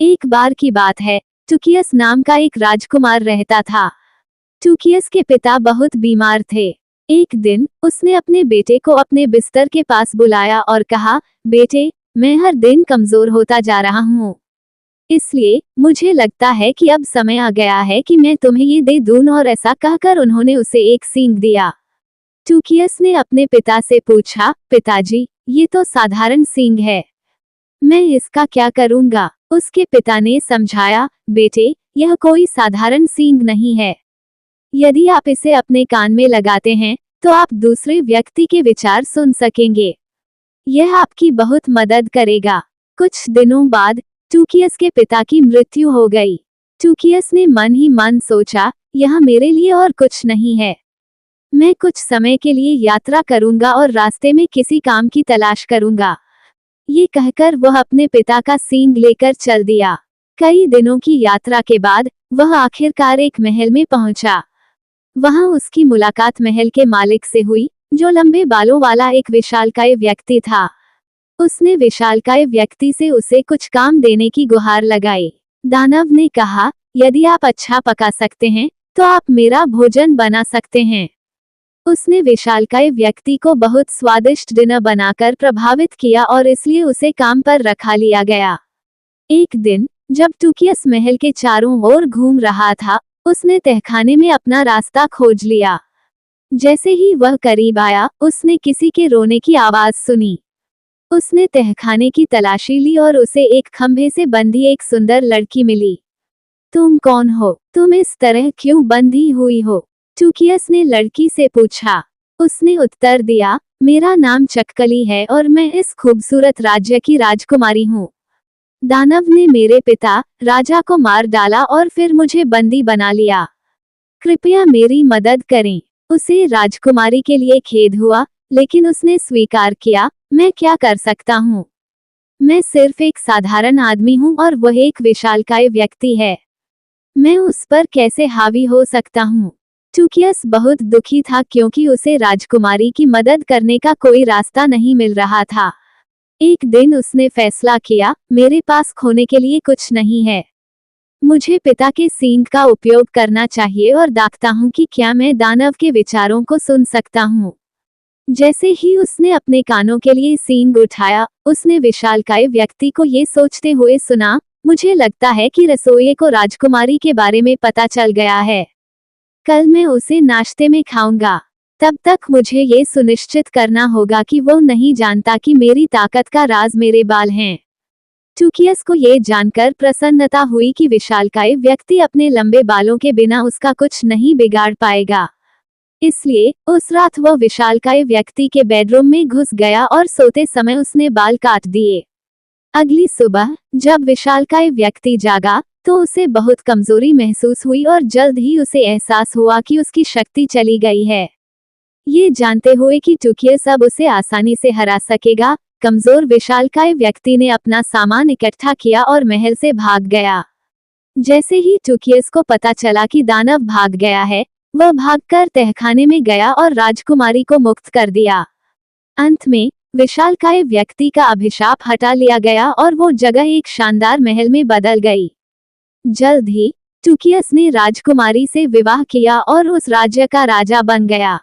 एक बार की बात है, टुकियस नाम का एक राजकुमार रहता था। टुकियस के पिता बहुत बीमार थे। एक दिन उसने अपने बेटे को अपने बिस्तर के पास बुलाया और कहा, बेटे, मैं हर दिन कमजोर होता जा रहा हूँ। इसलिए मुझे लगता है कि अब समय आ गया है कि मैं तुम्हें ये दे दूं। और ऐसा कहकर उन्होंने उसे एक सींग दिया। टुकियस ने अपने पिता से पूछा, पिताजी, ये तो साधारण सींग है, मैं इसका क्या करूंगा? उसके पिता ने समझाया, बेटे, यह कोई साधारण सींग नहीं है। यदि आप इसे अपने कान में लगाते हैं तो आप दूसरे व्यक्ति के विचार सुन सकेंगे। यह आपकी बहुत मदद करेगा। कुछ दिनों बाद टुकियस के पिता की मृत्यु हो गई। टुकियस ने मन ही मन सोचा, यह मेरे लिए और कुछ नहीं है। मैं कुछ समय के लिए यात्रा करूंगा और रास्ते में किसी काम की तलाश करूंगा। ये कहकर वह अपने पिता का सींग लेकर चल दिया। कई दिनों की यात्रा के बाद वह आखिरकार एक महल में पहुंचा। वहां उसकी मुलाकात महल के मालिक से हुई, जो लंबे बालों वाला एक विशालकाय व्यक्ति था। उसने विशालकाय व्यक्ति से उसे कुछ काम देने की गुहार लगाई। दानव ने कहा, यदि आप अच्छा पका सकते हैं तो आप मेरा भोजन बना सकते हैं। उसने विशालकाय व्यक्ति को बहुत स्वादिष्ट डिनर बनाकर प्रभावित किया और इसलिए उसे काम पर रखा लिया गया। एक दिन जब टुकियस महल के चारों ओर घूम रहा था, उसने तहखाने में अपना रास्ता खोज लिया। जैसे ही वह करीब आया, उसने किसी के रोने की आवाज सुनी। उसने तहखाने की तलाशी ली और उसे एक खंभे से बंधी एक सुंदर लड़की मिली। तुम कौन हो? तुम इस तरह क्यों बंधी हुई हो? टुकियस ने लड़की से पूछा। उसने उत्तर दिया, मेरा नाम चक्कली है और मैं इस खूबसूरत राज्य की राजकुमारी हूँ। दानव ने मेरे पिता राजा को मार डाला और फिर मुझे बंदी बना लिया। कृपया मेरी मदद करें। उसे राजकुमारी के लिए खेद हुआ, लेकिन उसने स्वीकार किया, मैं क्या कर सकता हूँ? मैं सिर्फ एक साधारण आदमी हूँ और वह एक विशालकाय व्यक्ति है। मैं उस पर कैसे हावी हो सकता हूँ? टुकियस बहुत दुखी था क्योंकि उसे राजकुमारी की मदद करने का कोई रास्ता नहीं मिल रहा था। एक दिन उसने फैसला किया, मेरे पास खोने के लिए कुछ नहीं है। मुझे पिता के सींग का उपयोग करना चाहिए और देखता हूँ कि क्या मैं दानव के विचारों को सुन सकता हूँ। जैसे ही उसने अपने कानों के लिए सींग उठाया, उसने विशालकाय व्यक्ति को ये सोचते हुए सुना, मुझे लगता है कि रसोइये को राजकुमारी के बारे में पता चल गया है। कल मैं उसे नाश्ते में खाऊंगा। तब तक मुझे ये सुनिश्चित करना होगा कि वो नहीं जानता कि मेरी ताकत का राज मेरे बाल हैं। टुकियस को ये जानकर प्रसन्नता हुई कि विशालकाय व्यक्ति अपने लंबे बालों के बिना उसका कुछ नहीं बिगाड़ पाएगा। इसलिए उस रात वह विशालकाय व्यक्ति के बेडरूम में घुस गया और सोते समय उसने बाल काट दिए। अगली सुबह जब विशालकाय व्यक्ति जागा तो उसे बहुत कमजोरी महसूस हुई और जल्द ही उसे एहसास हुआ कि उसकी शक्ति चली गई है। ये जानते हुए कि टुकियस अब उसे आसानी से हरा सकेगा, कमजोर विशालकाय व्यक्ति ने अपना सामान इकट्ठा किया और महल से भाग गया। जैसे ही टुकियस को पता चला कि दानव भाग गया है, वह भागकर तहखाने में गया और राजकुमारी को मुक्त कर दिया। अंत में विशालकाय व्यक्ति का अभिशाप हटा लिया गया और वो जगह एक शानदार महल में बदल गई। जल्द ही टुकियस ने राजकुमारी से विवाह किया और उस राज्य का राजा बन गया।